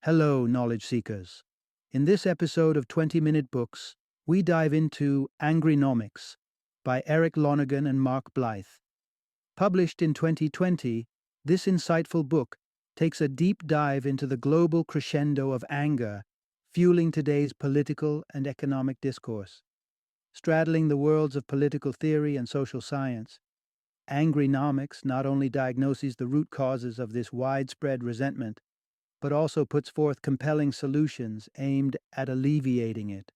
Hello, knowledge seekers. In this episode of 20-Minute Books, we dive into Angrynomics by Eric Lonergan and Mark Blyth. Published in 2020, this insightful book takes a deep dive into the global crescendo of anger, fueling today's political and economic discourse. Straddling the worlds of political theory and social science, Angrynomics not only diagnoses the root causes of this widespread resentment, but also puts forth compelling solutions aimed at alleviating it.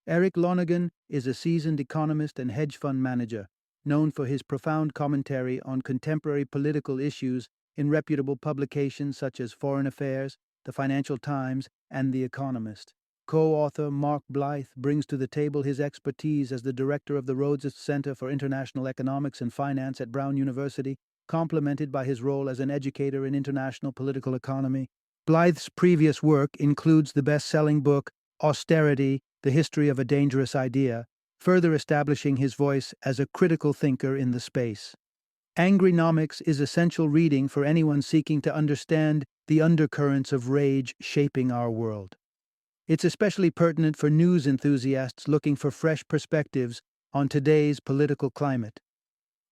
Eric Lonergan is a seasoned economist and hedge fund manager, known for his profound commentary on contemporary political issues in reputable publications such as Foreign Affairs, The Financial Times, and The Economist. Co-author Mark Blyth brings to the table his expertise as the director of the Rhodes Center for International Economics and Finance at Brown University, complemented by his role as an educator in international political economy. Blyth's previous work includes the best-selling book Austerity, The History of a Dangerous Idea, further establishing his voice as a critical thinker in the space. Angrynomics is essential reading for anyone seeking to understand the undercurrents of rage shaping our world. It's especially pertinent for news enthusiasts looking for fresh perspectives on today's political climate.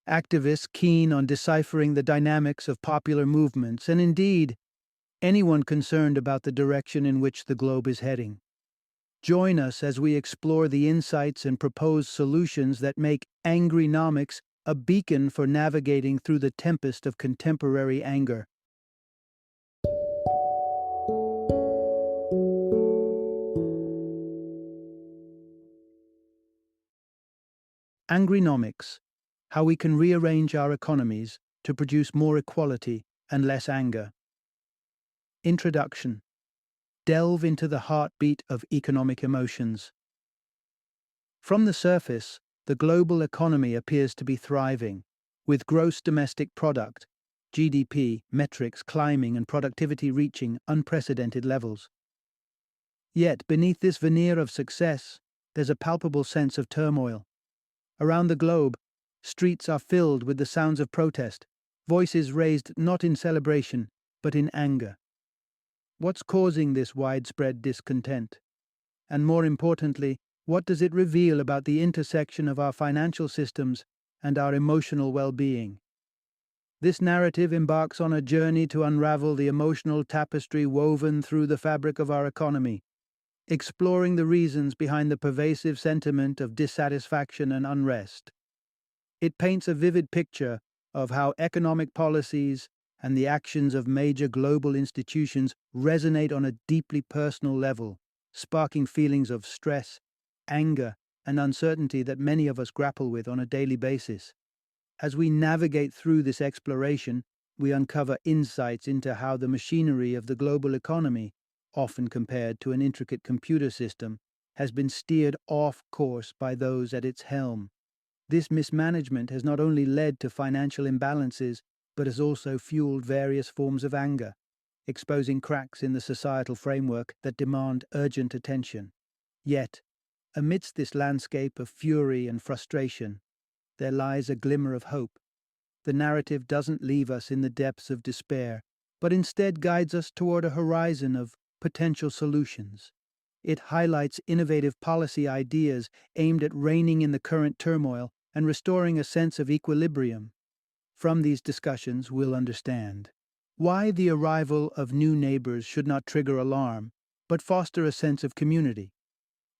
Activists keen on deciphering the dynamics of popular movements, and indeed, anyone concerned about the direction in which the globe is heading. Join us as we explore the insights and proposed solutions that make Angrynomics a beacon for navigating through the tempest of contemporary anger. Angrynomics: How we can rearrange our economies to produce more equality and less anger. Introduction. Delve into the heartbeat of economic emotions. From the surface, the global economy appears to be thriving, with gross domestic product, GDP, metrics climbing and productivity reaching unprecedented levels. Yet, beneath this veneer of success, there's a palpable sense of turmoil. Around the globe, streets are filled with the sounds of protest, voices raised not in celebration, but in anger. What's causing this widespread discontent? And more importantly, what does it reveal about the intersection of our financial systems and our emotional well-being? This narrative embarks on a journey to unravel the emotional tapestry woven through the fabric of our economy, exploring the reasons behind the pervasive sentiment of dissatisfaction and unrest. It paints a vivid picture of how economic policies and the actions of major global institutions resonate on a deeply personal level, sparking feelings of stress, anger, and uncertainty that many of us grapple with on a daily basis. As we navigate through this exploration, we uncover insights into how the machinery of the global economy, often compared to an intricate computer system, has been steered off course by those at its helm. This mismanagement has not only led to financial imbalances, but has also fueled various forms of anger, exposing cracks in the societal framework that demand urgent attention. Yet, amidst this landscape of fury and frustration, there lies a glimmer of hope. The narrative doesn't leave us in the depths of despair, but instead guides us toward a horizon of potential solutions. It highlights innovative policy ideas aimed at reining in the current turmoil and restoring a sense of equilibrium. From these discussions, we'll understand why the arrival of new neighbors should not trigger alarm, but foster a sense of community,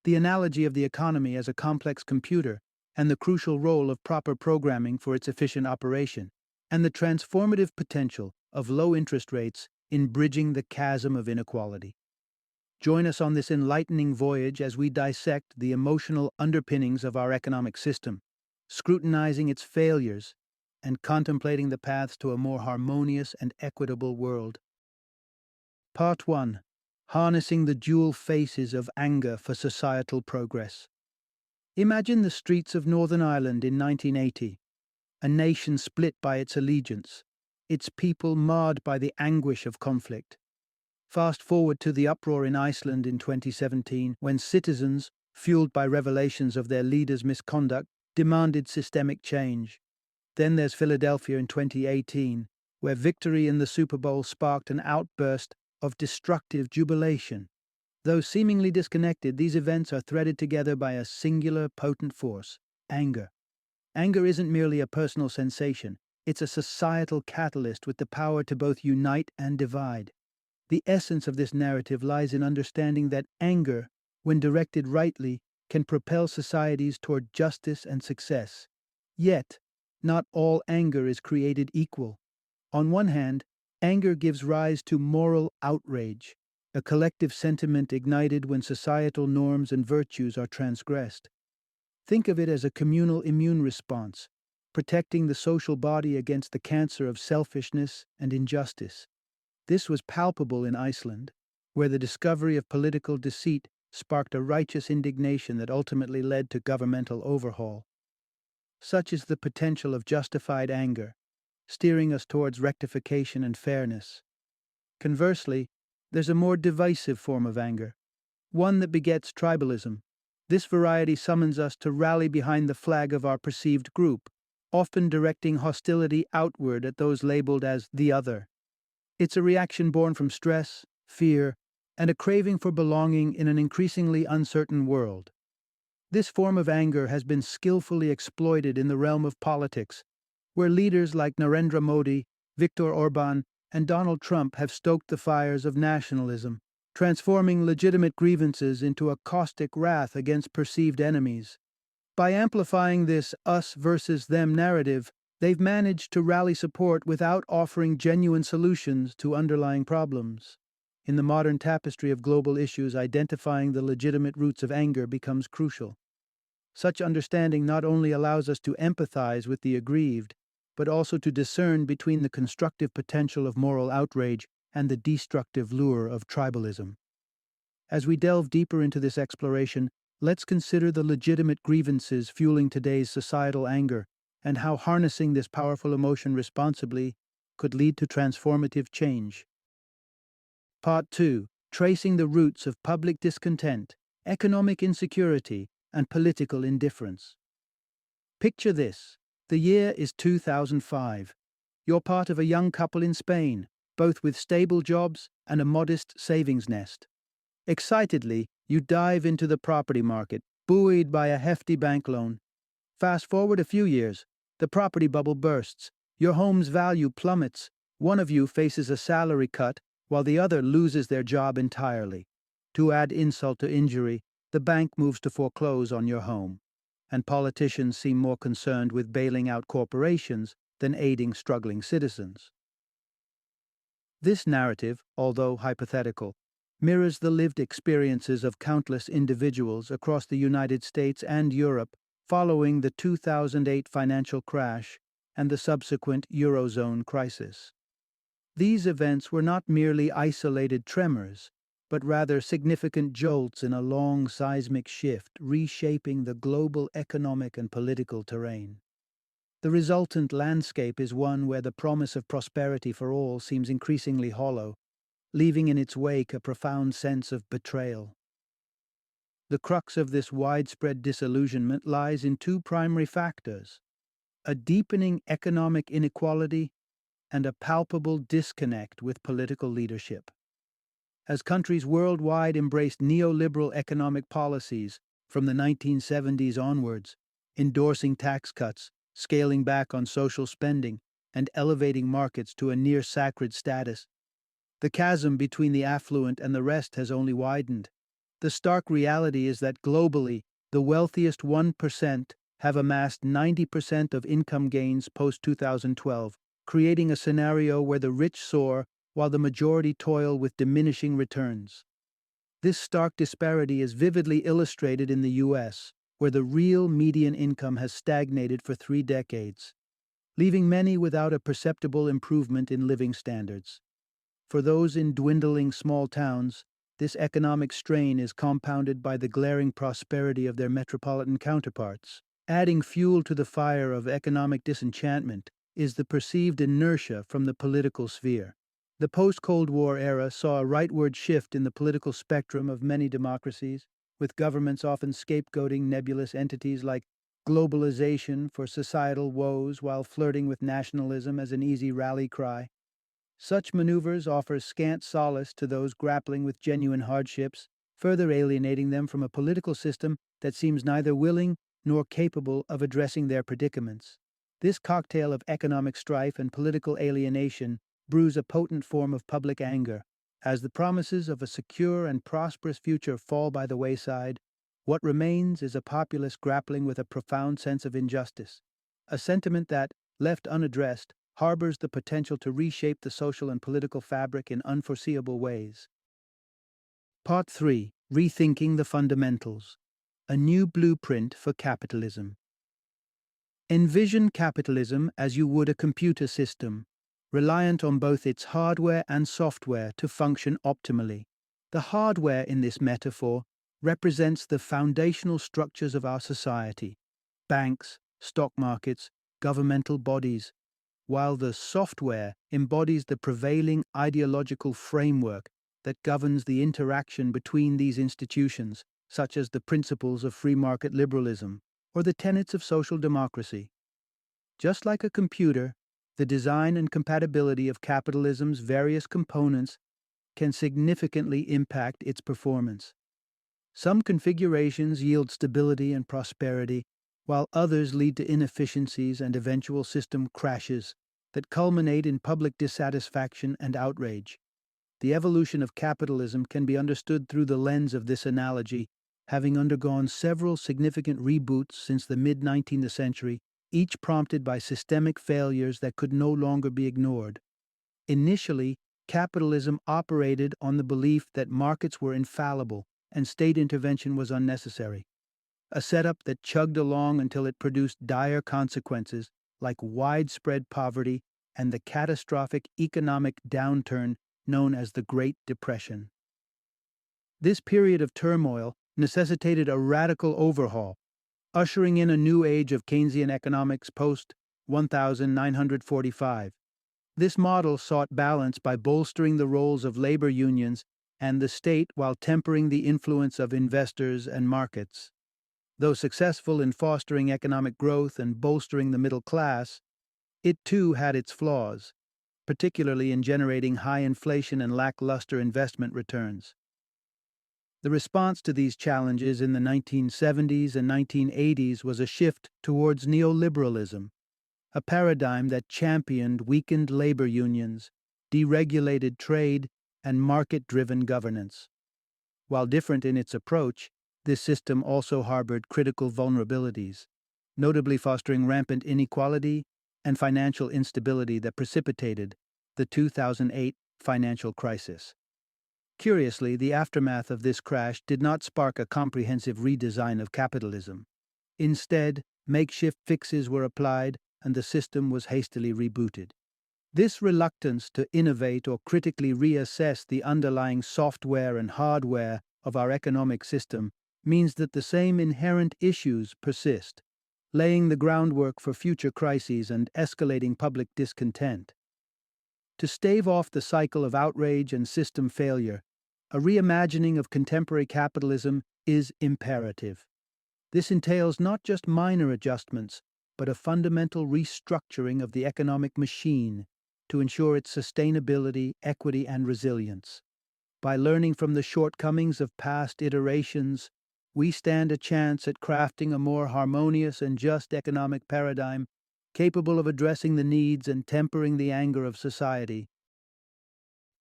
the analogy of the economy as a complex computer, and the crucial role of proper programming for its efficient operation, and the transformative potential of low interest rates in bridging the chasm of inequality. Join us on this enlightening voyage as we dissect the emotional underpinnings of our economic system, scrutinizing its failures and contemplating the paths to a more harmonious and equitable world. Part 1. Harnessing the dual faces of anger for societal progress. Imagine the streets of Northern Ireland in 1980, a nation split by its allegiance, its people marred by the anguish of conflict. Fast forward to the uproar in Iceland in 2017, when citizens, fueled by revelations of their leaders' misconduct, demanded systemic change. Then there's Philadelphia in 2018, where victory in the Super Bowl sparked an outburst of destructive jubilation. Though seemingly disconnected, these events are threaded together by a singular, potent force: anger. Anger isn't merely a personal sensation, it's a societal catalyst with the power to both unite and divide. The essence of this narrative lies in understanding that anger, when directed rightly, can propel societies toward justice and success. Yet, not all anger is created equal. On one hand, anger gives rise to moral outrage, a collective sentiment ignited when societal norms and virtues are transgressed. Think of it as a communal immune response, protecting the social body against the cancer of selfishness and injustice. This was palpable in Iceland, where the discovery of political deceit sparked a righteous indignation that ultimately led to governmental overhaul. Such is the potential of justified anger, steering us towards rectification and fairness. Conversely, there's a more divisive form of anger, one that begets tribalism. This variety summons us to rally behind the flag of our perceived group, often directing hostility outward at those labeled as the other. It's a reaction born from stress, fear, and a craving for belonging in an increasingly uncertain world. This form of anger has been skillfully exploited in the realm of politics, where leaders like Narendra Modi, Viktor Orban, and Donald Trump have stoked the fires of nationalism, transforming legitimate grievances into a caustic wrath against perceived enemies. By amplifying this us versus them narrative, they've managed to rally support without offering genuine solutions to underlying problems. In the modern tapestry of global issues, identifying the legitimate roots of anger becomes crucial. Such understanding not only allows us to empathize with the aggrieved, but also to discern between the constructive potential of moral outrage and the destructive lure of tribalism. As we delve deeper into this exploration, let's consider the legitimate grievances fueling today's societal anger and how harnessing this powerful emotion responsibly could lead to transformative change. Part 2. Tracing the roots of public discontent, economic insecurity, and political indifference. Picture this. The year is 2005. You're part of a young couple in Spain, both with stable jobs and a modest savings nest. Excitedly, you dive into the property market, buoyed by a hefty bank loan. Fast forward a few years, the property bubble bursts. Your home's value plummets. One of you faces a salary cut, while the other loses their job entirely. To add insult to injury, the bank moves to foreclose on your home, and politicians seem more concerned with bailing out corporations than aiding struggling citizens. This narrative, although hypothetical, mirrors the lived experiences of countless individuals across the United States and Europe following the 2008 financial crash and the subsequent Eurozone crisis. These events were not merely isolated tremors, but rather significant jolts in a long seismic shift reshaping the global economic and political terrain. The resultant landscape is one where the promise of prosperity for all seems increasingly hollow, leaving in its wake a profound sense of betrayal. The crux of this widespread disillusionment lies in two primary factors: a deepening economic inequality and a palpable disconnect with political leadership. As countries worldwide embraced neoliberal economic policies from the 1970s onwards, endorsing tax cuts, scaling back on social spending, and elevating markets to a near-sacred status, the chasm between the affluent and the rest has only widened. The stark reality is that globally, the wealthiest 1% have amassed 90% of income gains post-2012, creating a scenario where the rich soar while the majority toil with diminishing returns. This stark disparity is vividly illustrated in the U.S., where the real median income has stagnated for 3 decades, leaving many without a perceptible improvement in living standards. For those in dwindling small towns, this economic strain is compounded by the glaring prosperity of their metropolitan counterparts. Adding fuel to the fire of economic disenchantment is the perceived inertia from the political sphere. The post-Cold War era saw a rightward shift in the political spectrum of many democracies, with governments often scapegoating nebulous entities like globalization for societal woes while flirting with nationalism as an easy rally cry. Such maneuvers offer scant solace to those grappling with genuine hardships, further alienating them from a political system that seems neither willing nor capable of addressing their predicaments. This cocktail of economic strife and political alienation brews a potent form of public anger. As the promises of a secure and prosperous future fall by the wayside, what remains is a populace grappling with a profound sense of injustice, a sentiment that, left unaddressed, harbors the potential to reshape the social and political fabric in unforeseeable ways. Part 3. Rethinking the Fundamentals. A New Blueprint for Capitalism. Envision capitalism as you would a computer system, reliant on both its hardware and software to function optimally. The hardware in this metaphor represents the foundational structures of our society: banks, stock markets, governmental bodies, while the software embodies the prevailing ideological framework that governs the interaction between these institutions, such as the principles of free market liberalism or the tenets of social democracy. Just like a computer, the design and compatibility of capitalism's various components can significantly impact its performance. Some configurations yield stability and prosperity, while others lead to inefficiencies and eventual system crashes that culminate in public dissatisfaction and outrage. The evolution of capitalism can be understood through the lens of this analogy, having undergone several significant reboots since the mid-19th century, each prompted by systemic failures that could no longer be ignored. Initially, capitalism operated on the belief that markets were infallible and state intervention was unnecessary, a setup that chugged along until it produced dire consequences like widespread poverty and the catastrophic economic downturn known as the Great Depression. This period of turmoil necessitated a radical overhaul, ushering in a new age of Keynesian economics post-1945. This model sought balance by bolstering the roles of labor unions and the state while tempering the influence of investors and markets. Though successful in fostering economic growth and bolstering the middle class, it too had its flaws, particularly in generating high inflation and lackluster investment returns. The response to these challenges in the 1970s and 1980s was a shift towards neoliberalism, a paradigm that championed weakened labor unions, deregulated trade, and market-driven governance. While different in its approach, this system also harbored critical vulnerabilities, notably fostering rampant inequality and financial instability that precipitated the 2008 financial crisis. Curiously, the aftermath of this crash did not spark a comprehensive redesign of capitalism. Instead, makeshift fixes were applied and the system was hastily rebooted. This reluctance to innovate or critically reassess the underlying software and hardware of our economic system means that the same inherent issues persist, laying the groundwork for future crises and escalating public discontent. To stave off the cycle of outrage and system failure, a reimagining of contemporary capitalism is imperative. This entails not just minor adjustments, but a fundamental restructuring of the economic machine to ensure its sustainability, equity, and resilience. By learning from the shortcomings of past iterations, we stand a chance at crafting a more harmonious and just economic paradigm capable of addressing the needs and tempering the anger of society.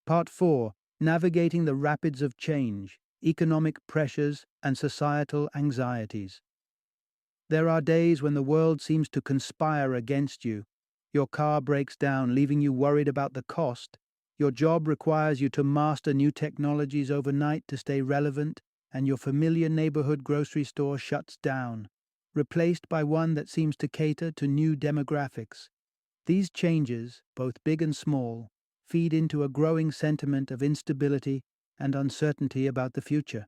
Part 4. Navigating the rapids of change, economic pressures, and societal anxieties. There are days when the world seems to conspire against you. Your car breaks down, leaving you worried about the cost. Your job requires you to master new technologies overnight to stay relevant, and your familiar neighborhood grocery store shuts down, replaced by one that seems to cater to new demographics. These changes, both big and small, feed into a growing sentiment of instability and uncertainty about the future.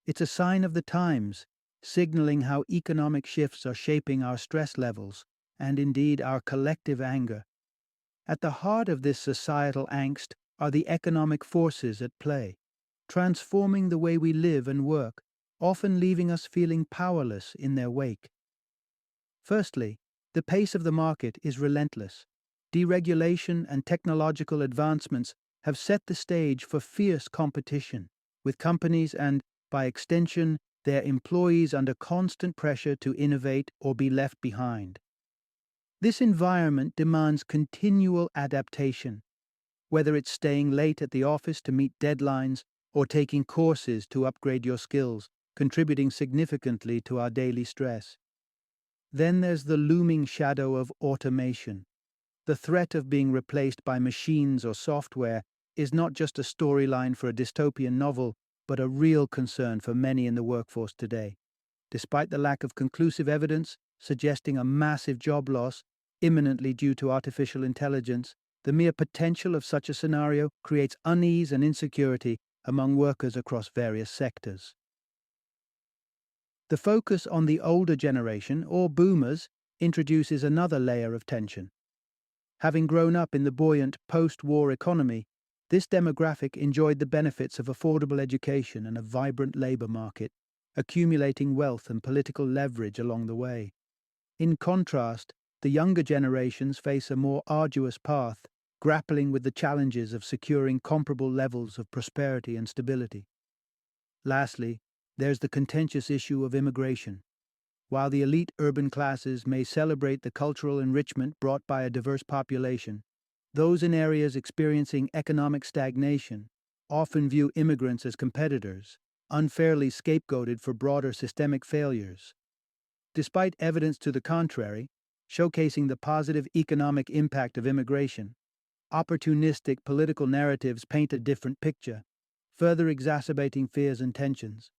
It's a sign of the times, signaling how economic shifts are shaping our stress levels and indeed our collective anger. At the heart of this societal angst are the economic forces at play, transforming the way we live and work, often leaving us feeling powerless in their wake. Firstly, the pace of the market is relentless. Deregulation and technological advancements have set the stage for fierce competition, with companies and, by extension, their employees under constant pressure to innovate or be left behind. This environment demands continual adaptation, whether it's staying late at the office to meet deadlines or taking courses to upgrade your skills, contributing significantly to our daily stress. Then there's the looming shadow of automation. The threat of being replaced by machines or software is not just a storyline for a dystopian novel, but a real concern for many in the workforce today. Despite the lack of conclusive evidence suggesting a massive job loss imminently due to artificial intelligence, the mere potential of such a scenario creates unease and insecurity among workers across various sectors. The focus on the older generation, or boomers, introduces another layer of tension. Having grown up in the buoyant post-war economy, this demographic enjoyed the benefits of affordable education and a vibrant labor market, accumulating wealth and political leverage along the way. In contrast, the younger generations face a more arduous path, grappling with the challenges of securing comparable levels of prosperity and stability. Lastly, there's the contentious issue of immigration. While the elite urban classes may celebrate the cultural enrichment brought by a diverse population, those in areas experiencing economic stagnation often view immigrants as competitors, unfairly scapegoated for broader systemic failures. Despite evidence to the contrary, showcasing the positive economic impact of immigration, opportunistic political narratives paint a different picture, further exacerbating fears and tensions.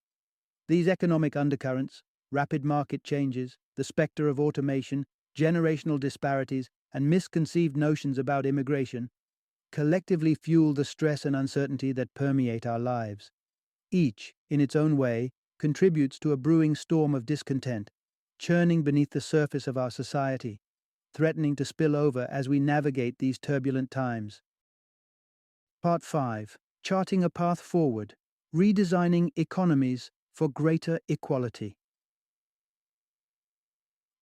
These economic undercurrents, rapid market changes, the specter of automation, generational disparities, and misconceived notions about immigration collectively fuel the stress and uncertainty that permeate our lives. Each, in its own way, contributes to a brewing storm of discontent, churning beneath the surface of our society, threatening to spill over as we navigate these turbulent times. Part 5. Charting a Path Forward, Redesigning Economies for Greater Equality.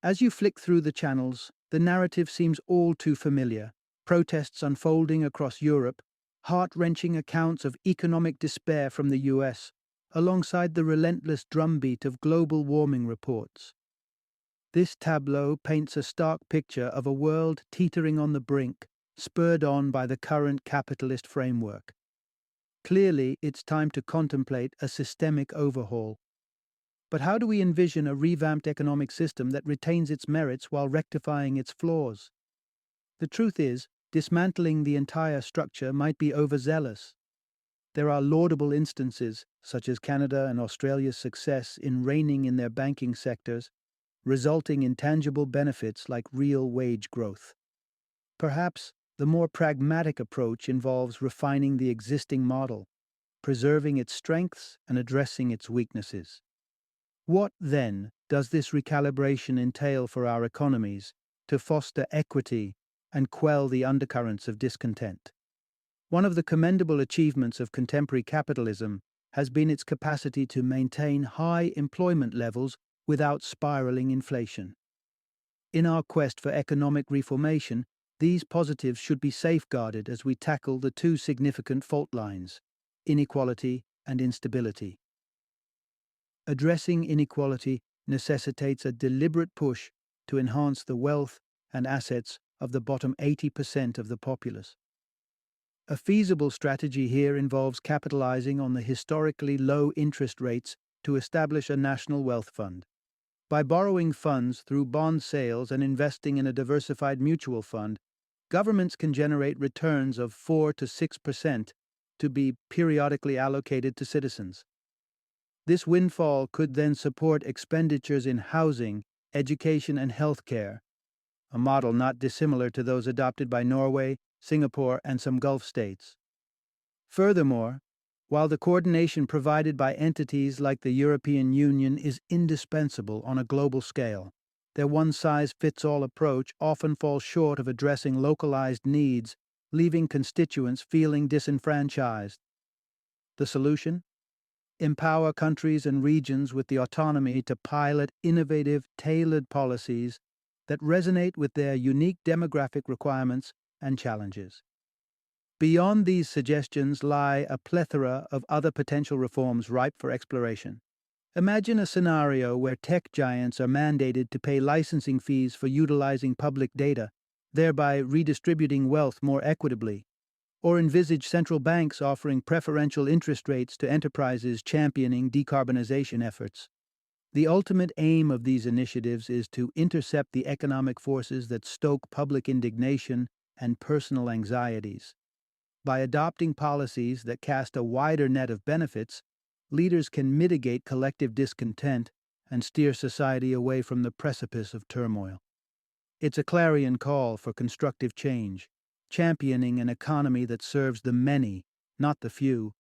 As you flick through the channels, the narrative seems all too familiar. Protests unfolding across Europe, heart-wrenching accounts of economic despair from the US, alongside the relentless drumbeat of global warming reports. This tableau paints a stark picture of a world teetering on the brink, spurred on by the current capitalist framework. Clearly, it's time to contemplate a systemic overhaul. But how do we envision a revamped economic system that retains its merits while rectifying its flaws? The truth is, dismantling the entire structure might be overzealous. There are laudable instances, such as Canada and Australia's success in reining in their banking sectors, resulting in tangible benefits like real wage growth. Perhaps the more pragmatic approach involves refining the existing model, preserving its strengths and addressing its weaknesses. What, then, does this recalibration entail for our economies to foster equity and quell the undercurrents of discontent? One of the commendable achievements of contemporary capitalism has been its capacity to maintain high employment levels without spiraling inflation. In our quest for economic reformation, these positives should be safeguarded as we tackle the two significant fault lines: inequality and instability. Addressing inequality necessitates a deliberate push to enhance the wealth and assets of the bottom 80% of the populace. A feasible strategy here involves capitalizing on the historically low interest rates to establish a national wealth fund. By borrowing funds through bond sales and investing in a diversified mutual fund, governments can generate returns of 4 to 6% to be periodically allocated to citizens. This windfall could then support expenditures in housing, education, and healthcare, a model not dissimilar to those adopted by Norway, Singapore, and some Gulf states. Furthermore, while the coordination provided by entities like the European Union is indispensable on a global scale, their one-size-fits-all approach often falls short of addressing localized needs, leaving constituents feeling disenfranchised. The solution? Empower countries and regions with the autonomy to pilot innovative, tailored policies that resonate with their unique demographic requirements and challenges. Beyond these suggestions lie a plethora of other potential reforms ripe for exploration. Imagine a scenario where tech giants are mandated to pay licensing fees for utilizing public data, thereby redistributing wealth more equitably. Or envisage central banks offering preferential interest rates to enterprises championing decarbonization efforts. The ultimate aim of these initiatives is to intercept the economic forces that stoke public indignation and personal anxieties. By adopting policies that cast a wider net of benefits, leaders can mitigate collective discontent and steer society away from the precipice of turmoil. It's a clarion call for constructive change, championing an economy that serves the many, not the few,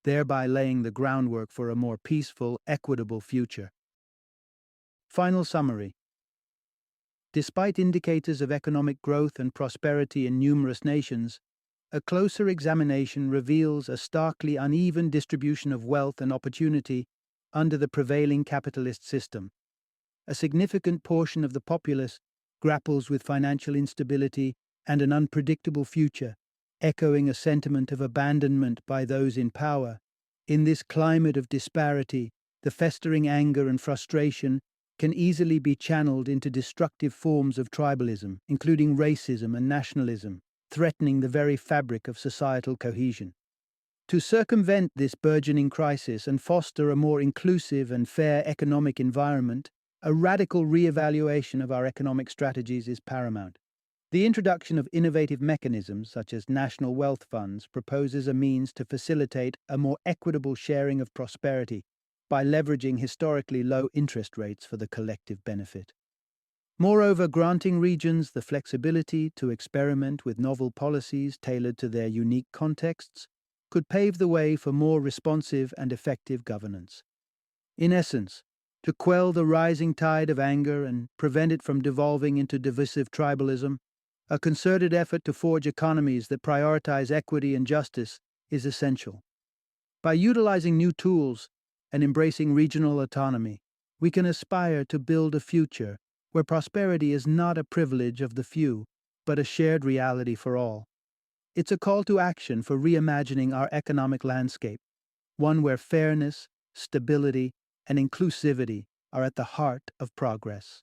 thereby laying the groundwork for a more peaceful, equitable future. Final summary. Despite indicators of economic growth and prosperity in numerous nations, a closer examination reveals a starkly uneven distribution of wealth and opportunity under the prevailing capitalist system. A significant portion of the populace grapples with financial instability and an unpredictable future, echoing a sentiment of abandonment by those in power. In this climate of disparity, the festering anger and frustration can easily be channeled into destructive forms of tribalism, including racism and nationalism, threatening the very fabric of societal cohesion. To circumvent this burgeoning crisis and foster a more inclusive and fair economic environment, a radical re-evaluation of our economic strategies is paramount. The introduction of innovative mechanisms such as national wealth funds proposes a means to facilitate a more equitable sharing of prosperity by leveraging historically low interest rates for the collective benefit. Moreover, granting regions the flexibility to experiment with novel policies tailored to their unique contexts could pave the way for more responsive and effective governance. In essence, to quell the rising tide of anger and prevent it from devolving into divisive tribalism, a concerted effort to forge economies that prioritize equity and justice is essential. By utilizing new tools and embracing regional autonomy, we can aspire to build a future where prosperity is not a privilege of the few, but a shared reality for all. It's a call to action for reimagining our economic landscape, one where fairness, stability, and inclusivity are at the heart of progress.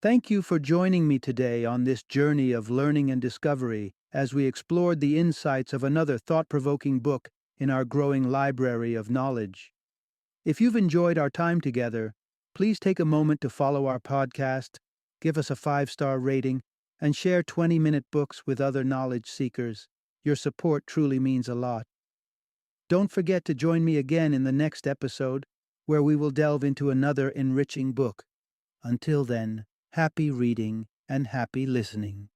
Thank you for joining me today on this journey of learning and discovery as we explored the insights of another thought-provoking book in our growing library of knowledge. If you've enjoyed our time together, please take a moment to follow our podcast, give us a 5-star rating, and share 20-minute books with other knowledge seekers. Your support truly means a lot. Don't forget to join me again in the next episode, where we will delve into another enriching book. Until then, happy reading and happy listening.